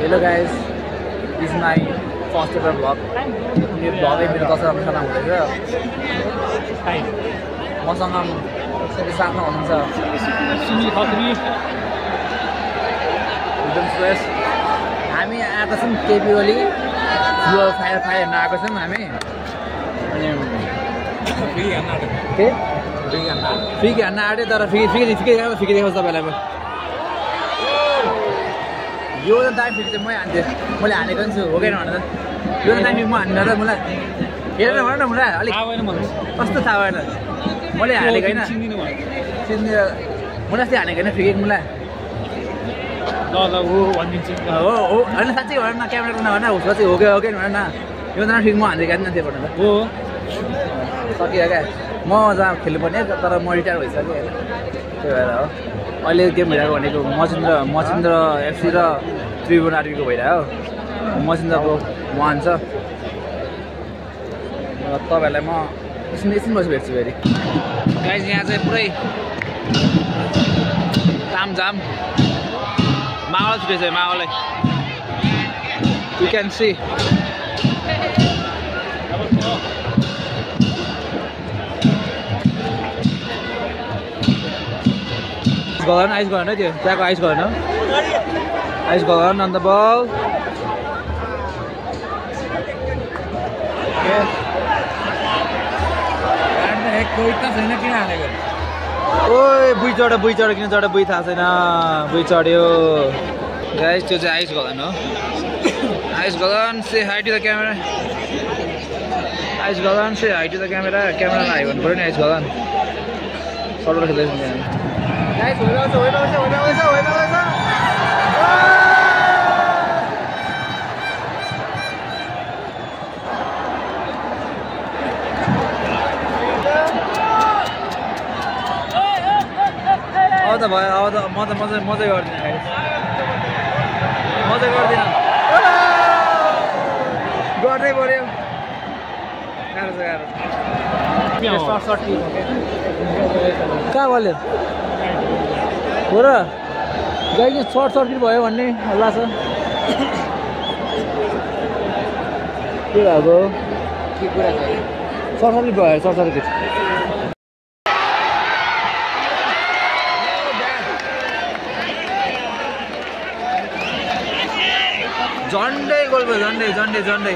Hello guys, this is my first ever vlog. यो भ्लगै मेरो दशहरा अनुसार हुँदैछ। मसँग साथमा हुनुहुन्छ सुनिल खत्री, हामी आएका छौँ केपी ओली यो फायर हेर्न आएको छौँ हामी। अनि फ्री हान्न आँट्यो तर फ्री देखाउँछ तपाईँलाई। यो त दामी फेरि चाहिँ मै हान्थेँ, मैले हानेको पनि छु हो कि भनेर। यो त दामी म हान्दिनँ र मलाई हेरेर भन न मलाई अलिक कस्तो थाहा भएन। मैले हालेको होइन, मैले अस्ति हानेको होइन फ्री मलाई। हो होइन साँच्चै भन न, क्यामेरा नभन न, उसको चाहिँ हो कि भन न। यो त ठिक म हान्दिएको होइन त्यो भनेर हो सकियो क्या। म जहाँ खेल्नुपर्ने तर म रिटायर भइसकेँ होइन, त्यही भएर हो अहिले गेम भइरहेको भनेको मचिन्द्र एफसी र त्रिभुवन आर्मीको भइरहेको। मचिन्द्रको वान छ। तपाईँहरूलाई म एकछिन बसी भेट्छु फेरि। गाइस यहाँ चाहिँ पुरै तामझाम माहौल छुटेछ माहौलै। You can see Gagan ice Gagan है त्यो त्यहाँको आइस गगन हो। आइस गगन अन्त बल ओए बुई चढ्यो किन चढ्यो बुई थाहा छैन। बुई चढ्यो गाइस, त्यो चाहिँ आइस गगन हो। Ice Gagan say hi to the camera. Ice Gagan say hi to the camera. क्यामेरामा हाई भन्नु पऱ्यो नि आइस गगन। सर्भर खेल्दैछौँ त्यहाँ गाइस। होइन अब त भयो, अब त म त मजै गर्दिनँ गाइस, मजै गर्दिनँ। गर्नै पर्यो, गाह्रो छ गाह्रो। कहाँ भयो हो र गाई सर्ट सर्किट भयो भन्ने हल्ला छ। के भएको सर्ट सर्किट भयो, सर्ट सर्किट। झन्डै गोल भयो, झन्डै।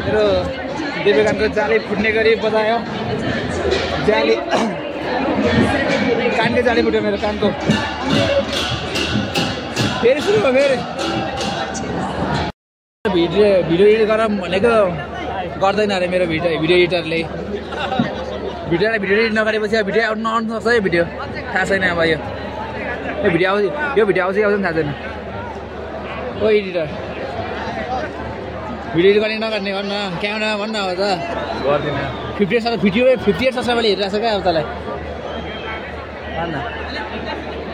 मेरो देवीकान्तको जाली फुट्ने गरी बजायो। जाली कानकै जाली फुट्यो मेरो कानको। फेरि सुरु भयो फेरि। भिडियो एडिट गर भनेको गर्दैन अरे मेरो भिडियो एडिटरले। भिडियो एडिट नगरेपछि अब भिडियो आउनु नआउनु सक्छ है। भिडियो थाहा छैन अब यो भिडियो आउँछ कि आउँदैन थाहा छैन। ओ एडिटर भिडियो गर्ने नगर्ने भन्न, क्यामेरामा भन्न अब त गर्दिनँ। 58 सबैले हेरिरहेको छ क्या अब तँलाई भन्न।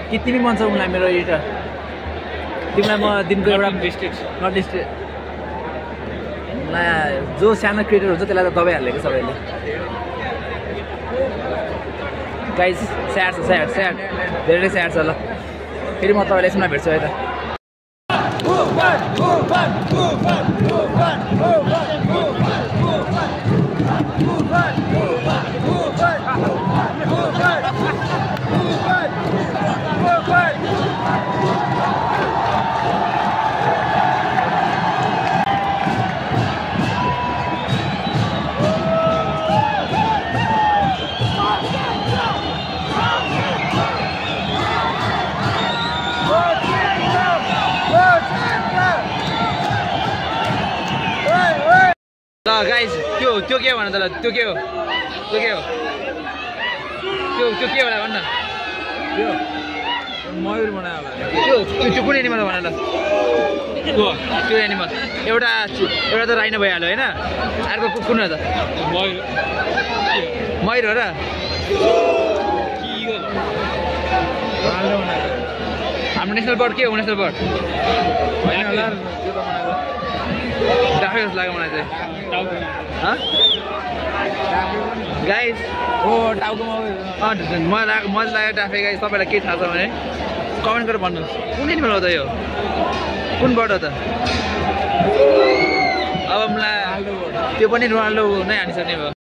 कि तिमी मन छ उनलाई मेरो एडिटर? तिमीलाई म दिनको एउटा नट डिस्ट्रिक्ट जो सानो क्रिएटर हुन्छ त्यसलाई त दबाई हालेको सबैले। गाइस स्याड धेरै स्याड छ। ल फेरि म तपाईँलाई यसमा भेट्छु है त। गाइस त्यो के भन त ल त्यो के हो त्यो के होला भन्न त्यो मयूर बनायो होला त्यो कुन एनिमल भन ल त्यो एनिमल एउटा त राइनो भइहाल्यो होइन अर्को कुन हो त मयूर हो र हाम्रो नेसनल बर्ड के हो नेसनल बर्ड होइन होला डाफे जस्तो लाग्यो मलाई चाहिँ गाइस हो टाउकोमा मजा लाग्यो डाफे गाइस तपाईँलाई के थाहा छ भने कमेन्ट गरेर भन्नुहोस् कुन एनिमल हो त यो कुन बर्ड हो त अब मलाई त्यो पनि रोनाल्डो नै हानिसक्ने भयो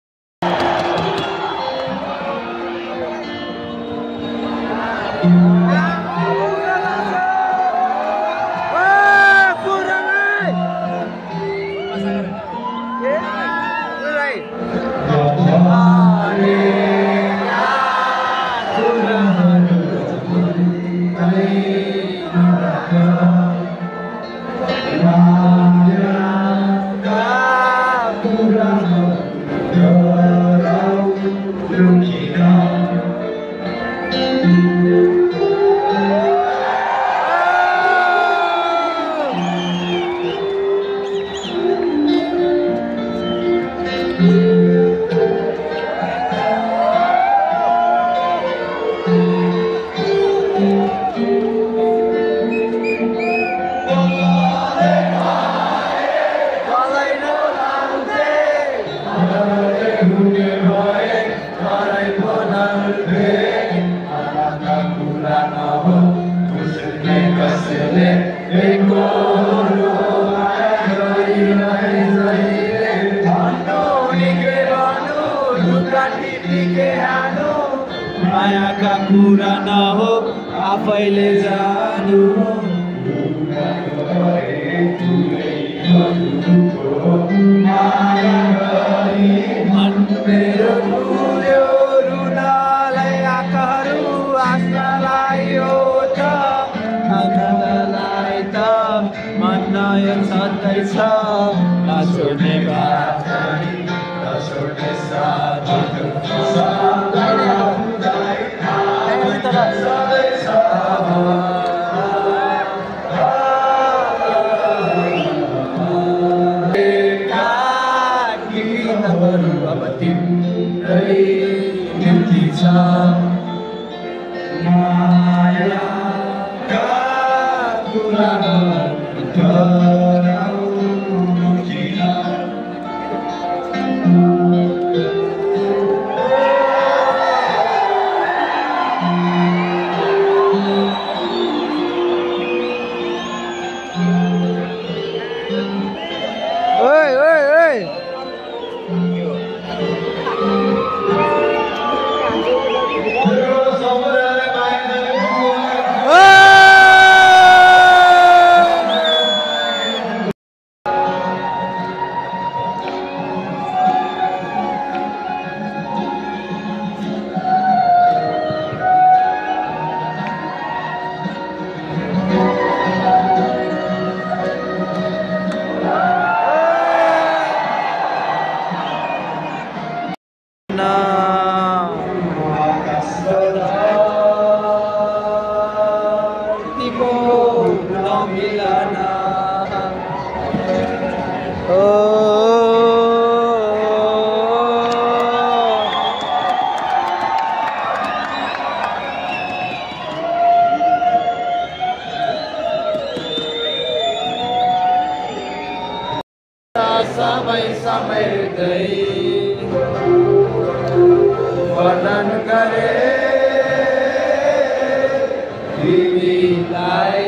मायाका कुरा नहो आफैले जानु मन मेरो रुल्यो रुनालाई आँखाहरू आशालाई हो त आँखालाई त मन नयाँ छँदैछ नछोड्ने बाटरी नछोड्ने साथ अब तिम्रै निम्ति छ मायाका कुरा वर्णन करे तिमीलाई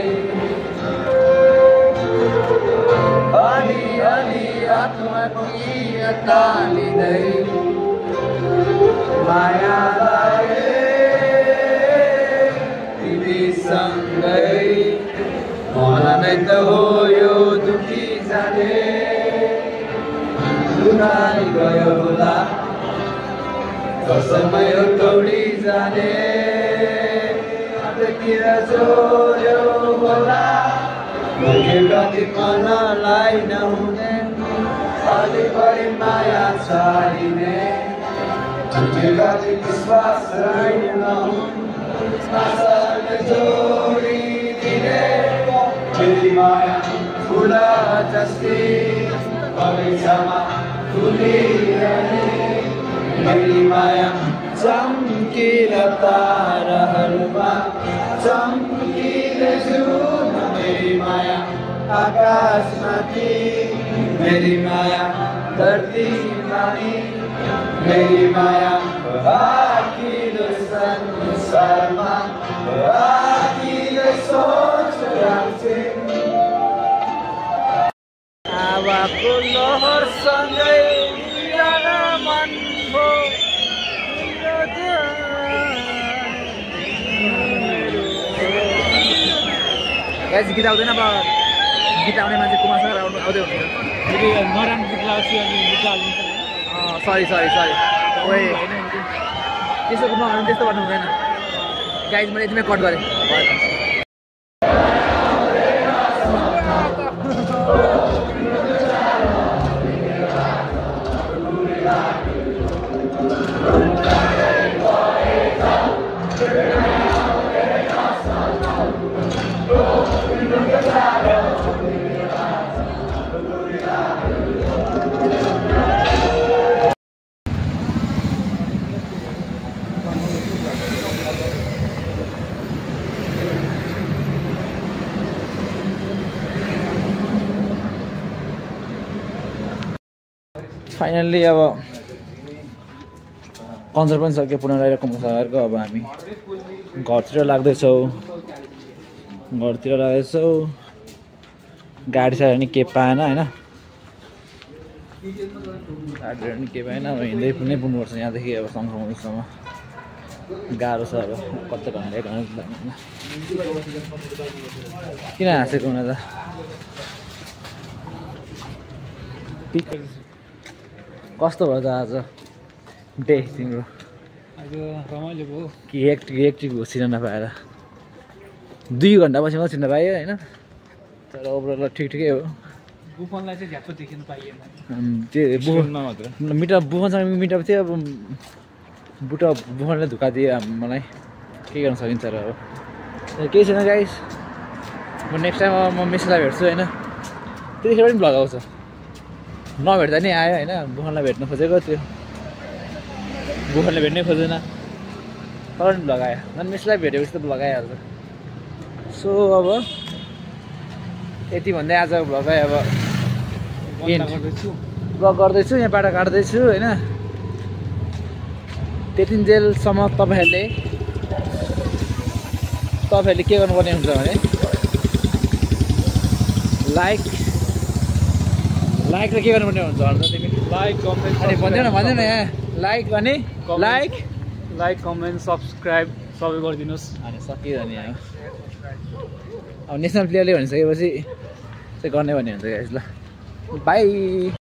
अलि अलि आत्मकीयता लिँदै माया लागे तिमीसँगै मलाई नै त हो यो दुखी जाने रुनाई गयो होला कसमै हो टौडी जाने अटकिर जोड्यो होला मुखे कति मनलाई नहुने अलि बढी माया छाडिने कति विश्वास नहुन् आशाले जोडिदिने मेरी माया फुला जस्तै बगैँचामा फुलिरहने मेरी माया चम्किला ताराहरूमा चम्किले जुन मेरी माया आकाशमाथि मेरी माया धरतीमाथि मेरी माया आखिर संसारमा आखिर सोच राख्छे आवाको लहर सँगै जान मन भो गाइस गीत आउँदैन अब गीत आउने मान्छे कुमारसँग आउँदै हुन्छ नराम्रो गीत लाउँछु अनि गीत हालिन्छ सरी ओए त्यसो नगर्नु त्यस्तो गर्नु हुँदैन गाइस मैले यतिमै कट गरेँ फाइनल्ली अब कन्सर्ट पनि सक्यो पुनः कुमारको अब हामी घरतिर लाग्दैछौँ गाडी साडी पनि के पाएन होइन गाडीहरू पनि के पाएन अब हिँड्दै पनि पुग्नुपर्छ यहाँदेखि अब सँगसँगैसम्म गाह्रो छ अब कति घन्टा 1 घन्टा किन हाँसेको हुन त कस्तो भयो त आज डे तिम्रो रमाइलो भयो कि एकटिक छिर्न नपाएर 2 घन्टा पछि मात्रै छिर्न पायो होइन तर ओभरअल ठिकै हो बुफनलाई चाहिँ झ्याप्पो देखिन पाइएन त्यो बुफनसँग मिटअप थियो अब बुफनले धोका दियो मलाई के गर्न सकिन्छ र अब केही छैन गाइस म नेक्स्ट टाइम म मिसलाई भेट्छु होइन त्यतिखेर पनि भ्लग आउँछ नभेट्दा नि आयो होइन बुफनलाई भेट्न खोजेको थियो बुफनले भेट्नै खोजेन तर पनि भ्लग आयो झन् मिसलाई भेटेपछि त भ्लग आइहाल्छ सो अब यति भन्दै आज भ्लग अब भ्लग गर्दैछु यहाँ बाटो काट्दैछु होइन त्यतिन्जेलसम्म तपाईँहरूले के गर्नुपर्ने हुन्छ भने लाइक र के गर्नुपर्ने हुन्छ भन्दा तिमी लाइक कमेन्ट अनि भन्दैन यहाँ लाइक कमेन्ट सब्सक्राइब सबै गरिदिनुहोस् अनि सकियो नि अब नेसनल प्लेयरले भनिसकेपछि चाहिँ गर्ने भन्ने हुन्छ गाइस ल बाई।